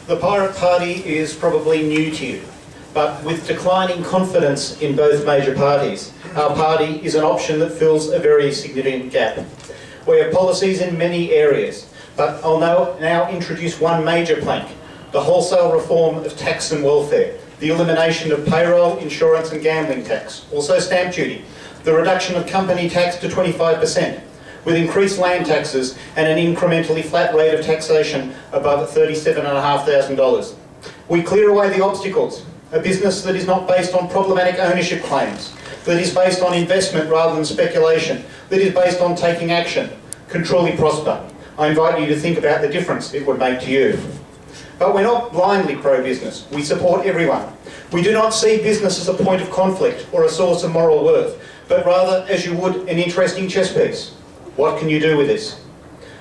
The Pirate Party is probably new to you, but with declining confidence in both major parties, our party is an option that fills a very significant gap. We have policies in many areas, but I'll now introduce one major plank, the wholesale reform of tax and welfare, the elimination of payroll, insurance and gambling tax, also stamp duty, the reduction of company tax to 25%, with increased land taxes and an incrementally flat rate of taxation above $37,500. We clear away the obstacles, a business that is not based on problematic ownership claims, that is based on investment rather than speculation, that is based on taking action, can truly prosper. I invite you to think about the difference it would make to you. But we're not blindly pro-business. We support everyone. We do not see business as a point of conflict or a source of moral worth, but rather as you would an interesting chess piece. What can you do with this?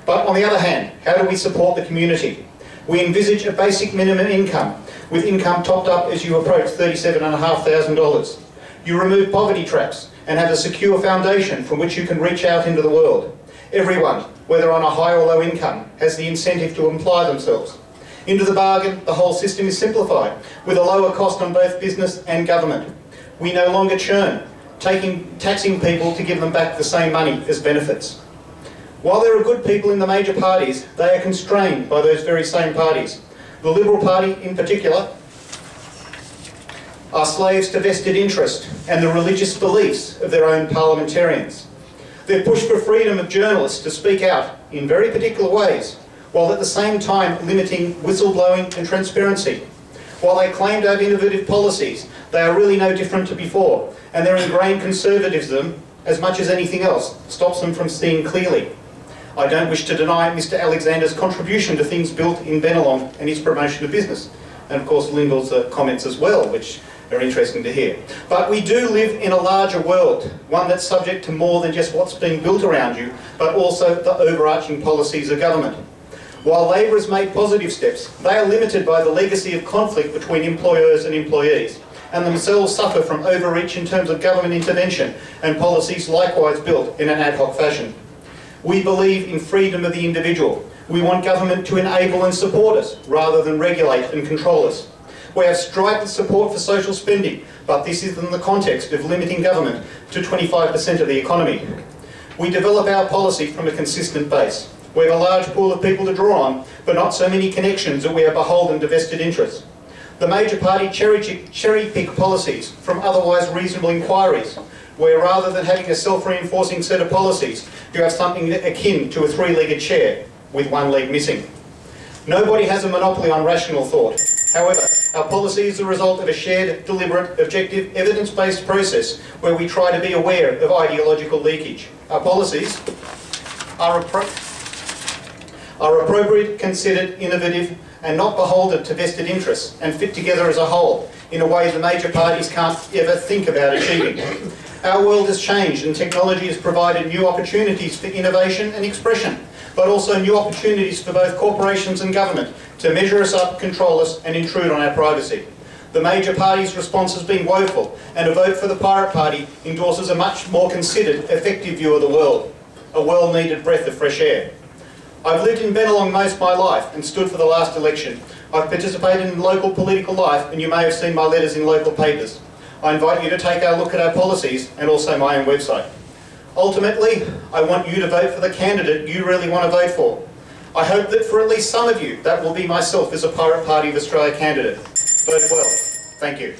But on the other hand, how do we support the community? We envisage a basic minimum income, with income topped up as you approach $37,500. You remove poverty traps and have a secure foundation from which you can reach out into the world. Everyone, whether on a high or low income, has the incentive to employ themselves. Into the bargain, the whole system is simplified, with a lower cost on both business and government. We no longer churn, taxing people to give them back the same money as benefits. While there are good people in the major parties, they are constrained by those very same parties. The Liberal Party, in particular, are slaves to vested interest and the religious beliefs of their own parliamentarians. Their push for freedom of journalists to speak out in very particular ways, while at the same time limiting whistleblowing and transparency. While they claim to have innovative policies, they are really no different to before, and their ingrained conservatism, as much as anything else, stops them from seeing clearly. I don't wish to deny Mr. Alexander's contribution to things built in Bennelong and his promotion of business, and of course Lyndall's comments as well, which are interesting to hear. But we do live in a larger world, one that's subject to more than just what's being built around you, but also the overarching policies of government. While Labor has made positive steps, they are limited by the legacy of conflict between employers and employees, and themselves suffer from overreach in terms of government intervention and policies likewise built in an ad hoc fashion. We believe in freedom of the individual. We want government to enable and support us, rather than regulate and control us. We have striped support for social spending, but this is in the context of limiting government to 25% of the economy. We develop our policy from a consistent base. We have a large pool of people to draw on, but not so many connections that we are beholden to vested interests. The major party cherry-pick policies from otherwise reasonable inquiries, where rather than having a self-reinforcing set of policies, you have something akin to a three-legged chair with one leg missing. Nobody has a monopoly on rational thought. However, our policy is the result of a shared, deliberate, objective, evidence-based process where we try to be aware of ideological leakage. Our policies are appropriate, considered, innovative, and not beholden to vested interests, and fit together as a whole, in a way the major parties can't ever think about achieving. Our world has changed and technology has provided new opportunities for innovation and expression, but also new opportunities for both corporations and government to measure us up, control us and intrude on our privacy. The major parties' response has been woeful, and a vote for the Pirate Party endorses a much more considered, effective view of the world, a well-needed breath of fresh air. I've lived in Bennelong most of my life and stood for the last election. I've participated in local political life, and you may have seen my letters in local papers. I invite you to take a look at our policies and also my own website. Ultimately, I want you to vote for the candidate you really want to vote for. I hope that for at least some of you, that will be myself as a Pirate Party of Australia candidate. Vote well. Thank you.